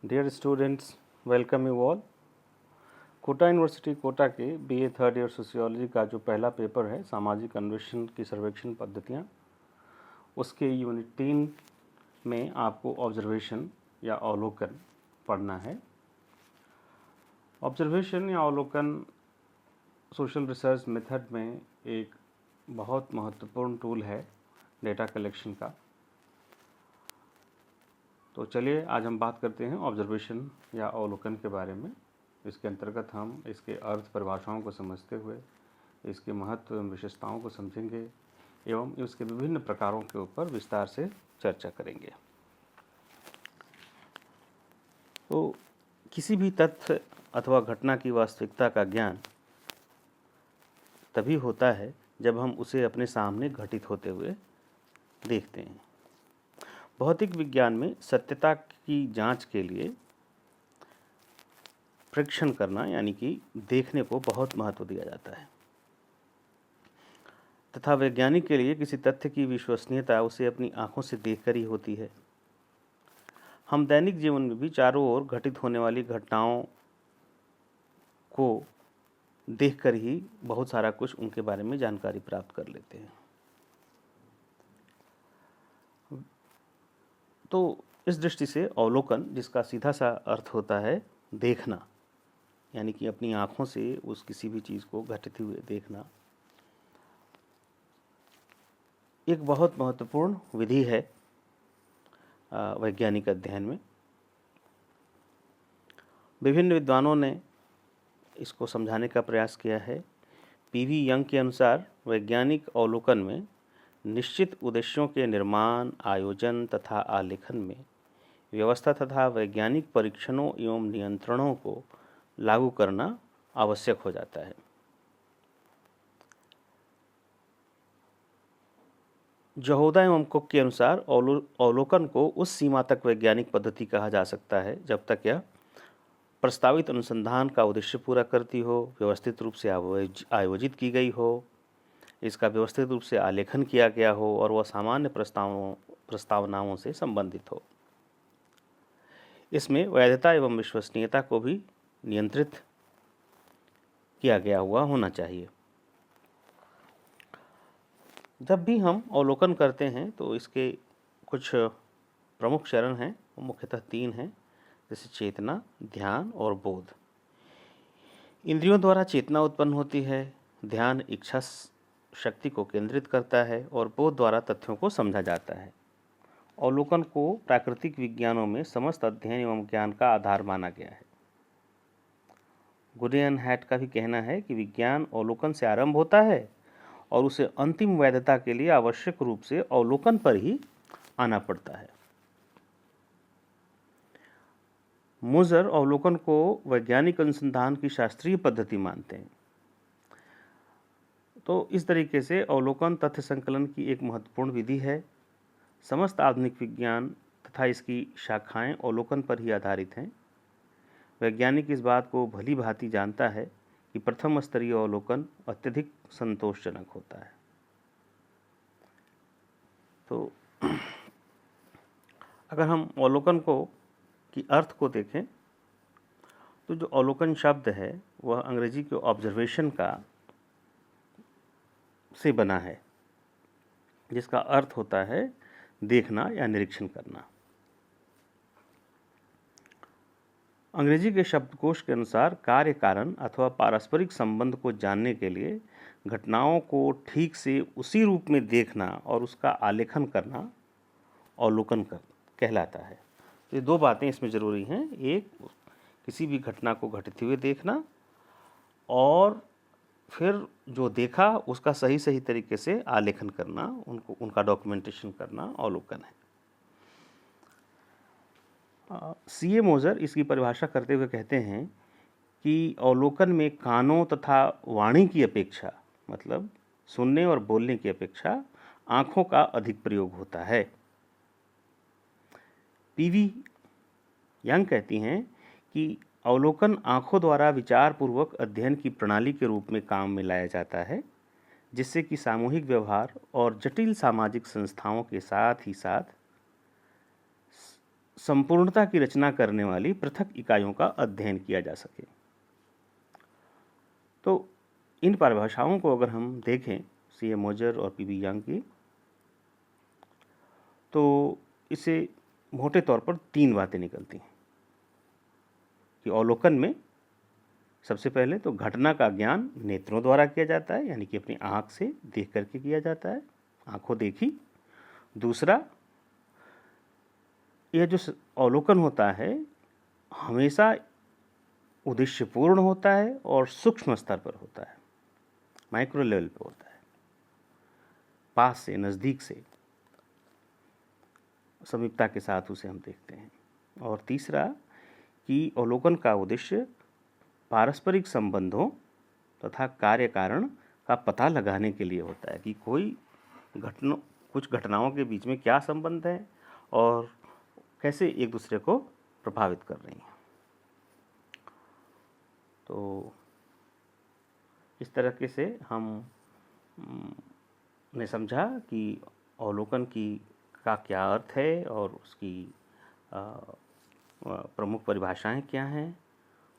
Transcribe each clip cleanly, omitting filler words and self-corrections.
Dear students, welcome you all. Kota university Kota के BA third year sociology का जो पहला पेपर है सामाजिक अन्वेषण की सर्वेक्षण पद्धतियाँ, उसके यूनिट 3 में आपको ऑब्जर्वेशन या अवलोकन पढ़ना है। ऑब्जर्वेशन या अवलोकन सोशल रिसर्च मेथड में एक बहुत महत्वपूर्ण टूल है डेटा कलेक्शन का। तो चलिए आज हम बात करते हैं ऑब्जर्वेशन या अवलोकन के बारे में। इसके अंतर्गत हम इसके अर्थ परिभाषाओं को समझते हुए इसके महत्व एवं विशेषताओं को समझेंगे एवं इसके विभिन्न प्रकारों के ऊपर विस्तार से चर्चा करेंगे। तो किसी भी तथ्य अथवा घटना की वास्तविकता का ज्ञान तभी होता है जब हम उसे अपने सामने घटित होते हुए देखते हैं। भौतिक विज्ञान में सत्यता की जांच के लिए परीक्षण करना यानी कि देखने को बहुत महत्व दिया जाता है तथा वैज्ञानिक के लिए किसी तथ्य की विश्वसनीयता उसे अपनी आंखों से देखकर ही होती है। हम दैनिक जीवन में भी चारों ओर घटित होने वाली घटनाओं को देखकर ही बहुत सारा कुछ उनके बारे में जानकारी प्राप्त कर लेते हैं। तो इस दृष्टि से अवलोकन, जिसका सीधा सा अर्थ होता है देखना, यानी कि अपनी आँखों से उस किसी भी चीज़ को घटते हुए देखना, एक बहुत महत्वपूर्ण विधि है वैज्ञानिक अध्ययन में। विभिन्न विद्वानों ने इसको समझाने का प्रयास किया है। पीवी यंग के अनुसार वैज्ञानिक अवलोकन में निश्चित उद्देश्यों के निर्माण, आयोजन तथा आलेखन में व्यवस्था तथा वैज्ञानिक परीक्षणों एवं नियंत्रणों को लागू करना आवश्यक हो जाता है। जहोदा एवं कुक के अनुसार अवलोकन को उस सीमा तक वैज्ञानिक पद्धति कहा जा सकता है जब तक यह प्रस्तावित अनुसंधान का उद्देश्य पूरा करती हो, व्यवस्थित रूप से आयोजित की गई हो, इसका व्यवस्थित रूप से आलेखन किया गया हो और वह सामान्य प्रस्तावनाओं से संबंधित हो। इसमें वैधता एवं विश्वसनीयता को भी नियंत्रित किया गया हुआ होना चाहिए। जब भी हम अवलोकन करते हैं तो इसके कुछ प्रमुख चरण हैं, मुख्यतः 3 हैं, जैसे चेतना, ध्यान और बोध। इंद्रियों द्वारा चेतना उत्पन्न होती है, ध्यान इच्छा शक्ति को केंद्रित करता है और बोध द्वारा तथ्यों को समझा जाता है। अवलोकन को प्राकृतिक विज्ञानों में समस्त अध्ययन एवं ज्ञान का आधार माना गया है। गुडियन हैट का भी कहना है कि विज्ञान अवलोकन से आरंभ होता है और उसे अंतिम वैधता के लिए आवश्यक रूप से अवलोकन पर ही आना पड़ता है। मोजर अवलोकन को वैज्ञानिक अनुसंधान की शास्त्रीय पद्धति मानते हैं। तो इस तरीके से अवलोकन तथ्य संकलन की एक महत्वपूर्ण विधि है। समस्त आधुनिक विज्ञान तथा इसकी शाखाएं अवलोकन पर ही आधारित हैं। वैज्ञानिक इस बात को भली भांति जानता है कि प्रथम स्तरीय अवलोकन अत्यधिक संतोषजनक होता है। तो अगर हम अवलोकन को की अर्थ को देखें तो जो अवलोकन शब्द है वह अंग्रेजी के ऑब्जर्वेशन का से बना है, जिसका अर्थ होता है देखना या निरीक्षण करना। अंग्रेजी के शब्दकोश के अनुसार कार्य कारण अथवा पारस्परिक संबंध को जानने के लिए घटनाओं को ठीक से उसी रूप में देखना और उसका आलेखन करना अवलोकन कहलाता है। तो ये 2 बातें इसमें ज़रूरी हैं। एक, किसी भी घटना को घटते हुए देखना और फिर जो देखा उसका सही तरीके से आलेखन करना, उनका डॉक्यूमेंटेशन करना अवलोकन है। सीए मोजर इसकी परिभाषा करते हुए कहते हैं कि अवलोकन में कानों तथा वाणी की अपेक्षा, मतलब सुनने और बोलने की अपेक्षा, आँखों का अधिक प्रयोग होता है। पीवी यंग कहती हैं कि अवलोकन आँखों द्वारा विचारपूर्वक अध्ययन की प्रणाली के रूप में काम में लाया जाता है, जिससे कि सामूहिक व्यवहार और जटिल सामाजिक संस्थाओं के साथ ही साथ संपूर्णता की रचना करने वाली पृथक इकाइयों का अध्ययन किया जा सके। तो इन परिभाषाओं को अगर हम देखें C.A. मोजर और P.B. यंग की, तो इसे मोटे तौर पर 3 बातें निकलती हैं कि अवलोकन में सबसे पहले तो घटना का ज्ञान नेत्रों द्वारा किया जाता है, यानी कि अपनी आँख से देख करके किया जाता है, आँखों देखी। दूसरा, यह जो अवलोकन होता है हमेशा उद्देश्यपूर्ण होता है और सूक्ष्म स्तर पर होता है, माइक्रो लेवल पर होता है, पास से, नज़दीक से, समीपता के साथ उसे हम देखते हैं। और तीसरा कि अवलोकन का उद्देश्य पारस्परिक संबंधों तथा कार्य कारण का पता लगाने के लिए होता है कि कुछ घटनाओं के बीच में क्या संबंध है और कैसे एक दूसरे को प्रभावित कर रही हैं। तो इस तरीके से हम ने समझा कि अवलोकन का क्या अर्थ है और उसकी प्रमुख परिभाषाएं क्या हैं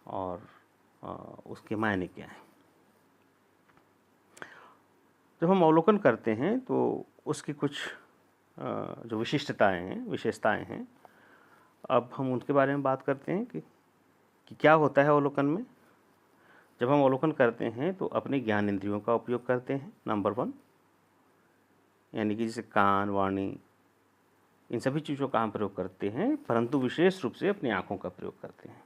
और उसके मायने क्या हैं। जब हम अवलोकन करते हैं तो उसकी कुछ जो विशेषताएं हैं, अब हम उनके बारे में बात करते हैं कि क्या होता है अवलोकन में। जब हम अवलोकन करते हैं तो अपने ज्ञान इंद्रियों का उपयोग करते हैं, नंबर 1, यानी कि जैसे कान, वाणी, इन सभी चीज़ों का हम प्रयोग करते हैं, परंतु विशेष रूप से अपनी आँखों का प्रयोग करते हैं।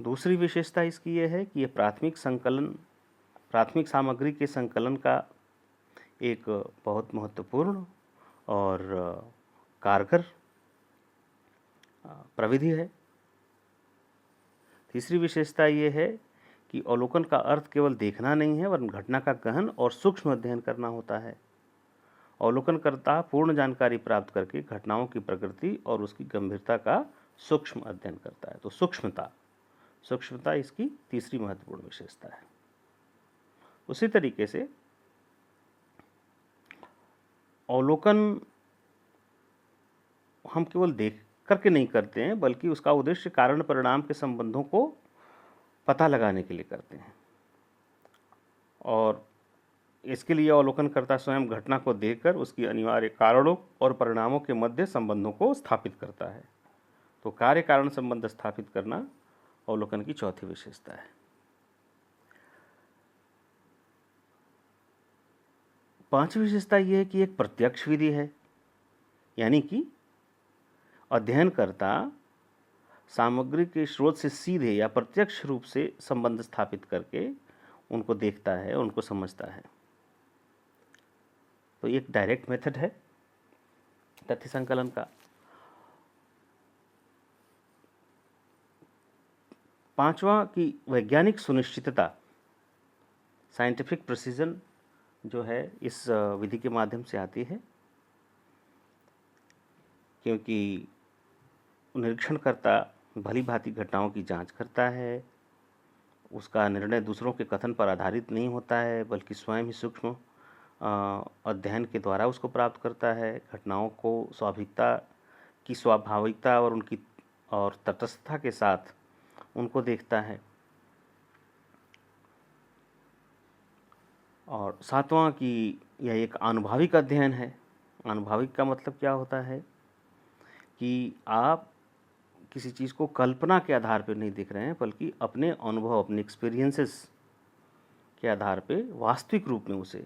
दूसरी विशेषता इसकी यह है कि यह प्राथमिक सामग्री के संकलन का एक बहुत महत्वपूर्ण और कारगर प्रविधि है। तीसरी विशेषता ये है कि अवलोकन का अर्थ केवल देखना नहीं है, वरन घटना का गहन और सूक्ष्म अध्ययन करना होता है। अवलोकनकर्ता पूर्ण जानकारी प्राप्त करके घटनाओं की प्रकृति और उसकी गंभीरता का सूक्ष्म अध्ययन करता है। तो सूक्ष्मता इसकी तीसरी महत्वपूर्ण विशेषता है। उसी तरीके से अवलोकन हम केवल देख करके नहीं करते हैं, बल्कि उसका उद्देश्य कारण परिणाम के संबंधों को पता लगाने के लिए करते हैं, और इसके लिए अवलोकनकर्ता स्वयं घटना को देखकर उसकी अनिवार्य कारणों और परिणामों के मध्य संबंधों को स्थापित करता है। तो कार्य कारण संबंध स्थापित करना अवलोकन की चौथी विशेषता है। पांचवी विशेषता यह है कि एक प्रत्यक्ष विधि है, यानी कि अध्ययनकर्ता सामग्री के स्रोत से सीधे या प्रत्यक्ष रूप से संबंध स्थापित करके उनको देखता है, उनको समझता है। तो एक डायरेक्ट मेथड है तथ्य संकलन का। पांचवा की वैज्ञानिक सुनिश्चितता, साइंटिफिक प्रिसीजन जो है इस विधि के माध्यम से आती है, क्योंकि निरीक्षणकर्ता भली भांति घटनाओं की जांच करता है। उसका निर्णय दूसरों के कथन पर आधारित नहीं होता है, बल्कि स्वयं ही सूक्ष्म अध्ययन के द्वारा उसको प्राप्त करता है। घटनाओं को स्वाभाविकता और तटस्थता के साथ उनको देखता है। और सातवां कि यह एक आनुभाविक अध्ययन है। आनुभाविक का मतलब क्या होता है कि आप किसी चीज़ को कल्पना के आधार पर नहीं देख रहे हैं, बल्कि अपने अनुभव, अपने एक्सपीरियंसेस के आधार पे वास्तविक रूप में उसे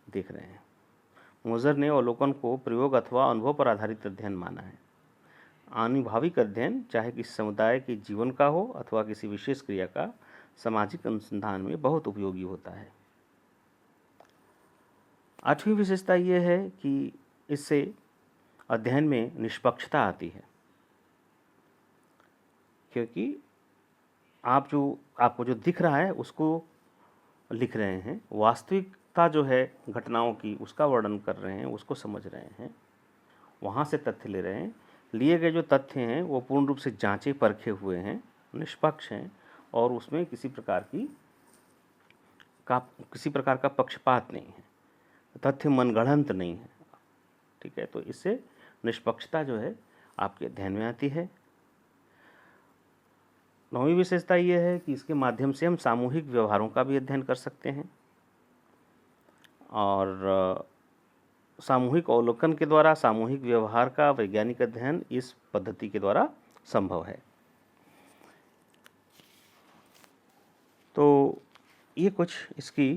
देख रहे हैं। मोजर ने अवलोकन को प्रयोग अथवा अनुभव पर आधारित अध्ययन माना है। आनुभाविक अध्ययन चाहे किसी समुदाय के जीवन का हो अथवा किसी विशेष क्रिया का, सामाजिक अनुसंधान में बहुत उपयोगी होता है। आठवीं विशेषता यह है कि इससे अध्ययन में निष्पक्षता आती है, क्योंकि आपको जो दिख रहा है उसको लिख रहे हैं, वास्तविकता जो है घटनाओं की उसका वर्णन कर रहे हैं, उसको समझ रहे हैं, वहाँ से तथ्य ले रहे हैं। लिए गए जो तथ्य हैं वो पूर्ण रूप से जांचे परखे हुए हैं, निष्पक्ष हैं, और उसमें किसी प्रकार का पक्षपात नहीं है। तथ्य मनगढ़ंत नहीं है, ठीक है, तो इससे निष्पक्षता जो है आपके ध्यान में आती है। 9वीं विशेषता ये है कि इसके माध्यम से हम सामूहिक व्यवहारों का भी अध्ययन कर सकते हैं और सामूहिक अवलोकन के द्वारा सामूहिक व्यवहार का वैज्ञानिक अध्ययन इस पद्धति के द्वारा संभव है। तो ये कुछ इसकी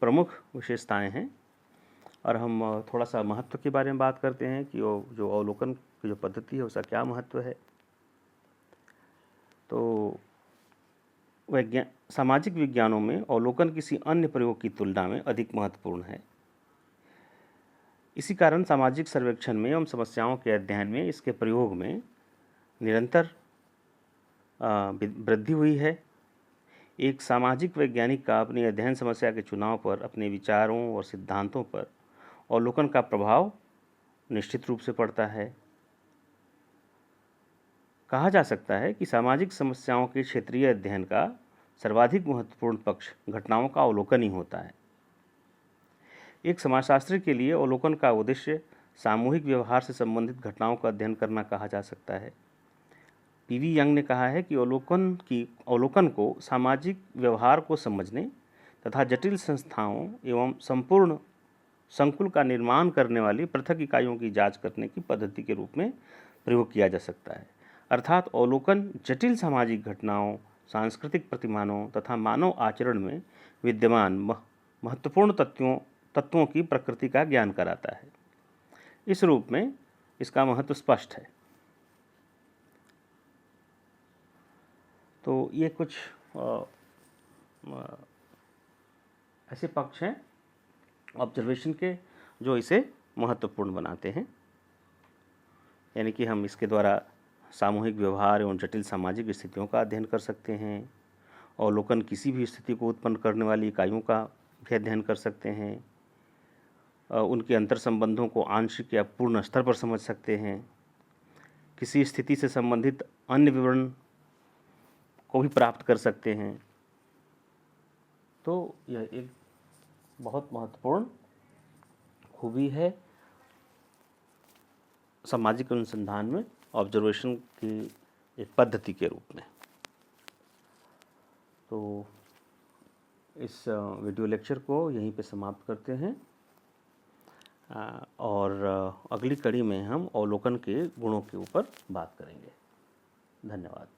प्रमुख विशेषताएं हैं और हम थोड़ा सा महत्व के बारे में बात करते हैं कि वो जो अवलोकन की जो पद्धति है उसका क्या महत्व है। तो सामाजिक विज्ञानों में अवलोकन किसी अन्य प्रयोग की तुलना में अधिक महत्वपूर्ण है। इसी कारण सामाजिक सर्वेक्षण में एवं समस्याओं के अध्ययन में इसके प्रयोग में निरंतर वृद्धि हुई है। एक सामाजिक वैज्ञानिक का अपनी अध्ययन समस्या के चुनाव पर, अपने विचारों और सिद्धांतों पर अवलोकन का प्रभाव निश्चित रूप से पड़ता है। कहा जा सकता है कि सामाजिक समस्याओं के क्षेत्रीय अध्ययन का सर्वाधिक महत्वपूर्ण पक्ष घटनाओं का अवलोकन ही होता है। एक समाजशास्त्री के लिए अवलोकन का उद्देश्य सामूहिक व्यवहार से संबंधित घटनाओं का अध्ययन करना कहा जा सकता है। पीवी यंग ने कहा है कि अवलोकन को सामाजिक व्यवहार को समझने तथा जटिल संस्थाओं एवं संपूर्ण संकुल का निर्माण करने वाली पृथक इकाइयों की जांच करने की पद्धति के रूप में प्रयोग किया जा सकता है। अर्थात अवलोकन जटिल सामाजिक घटनाओं, सांस्कृतिक प्रतिमानों तथा मानव आचरण में विद्यमान महत्वपूर्ण तत्वों की प्रकृति का ज्ञान कराता है। इस रूप में इसका महत्व स्पष्ट है। तो ये कुछ ऐसे पक्ष हैं ऑब्जर्वेशन के जो इसे महत्वपूर्ण बनाते हैं, यानी कि हम इसके द्वारा सामूहिक व्यवहार एवं जटिल सामाजिक स्थितियों का अध्ययन कर सकते हैं। अवलोकन किसी भी स्थिति को उत्पन्न करने वाली इकाइयों का भी अध्ययन कर सकते हैं। उनके अंतर संबंधों को आंशिक या पूर्ण स्तर पर समझ सकते हैं। किसी स्थिति से संबंधित अन्य विवरण को भी प्राप्त कर सकते हैं। तो यह एक बहुत महत्वपूर्ण खूबी है सामाजिक अनुसंधान में ऑब्जर्वेशन की एक पद्धति के रूप में। तो इस वीडियो लेक्चर को यहीं पे समाप्त करते हैं और अगली कड़ी में हम अवलोकन के गुणों के ऊपर बात करेंगे। धन्यवाद।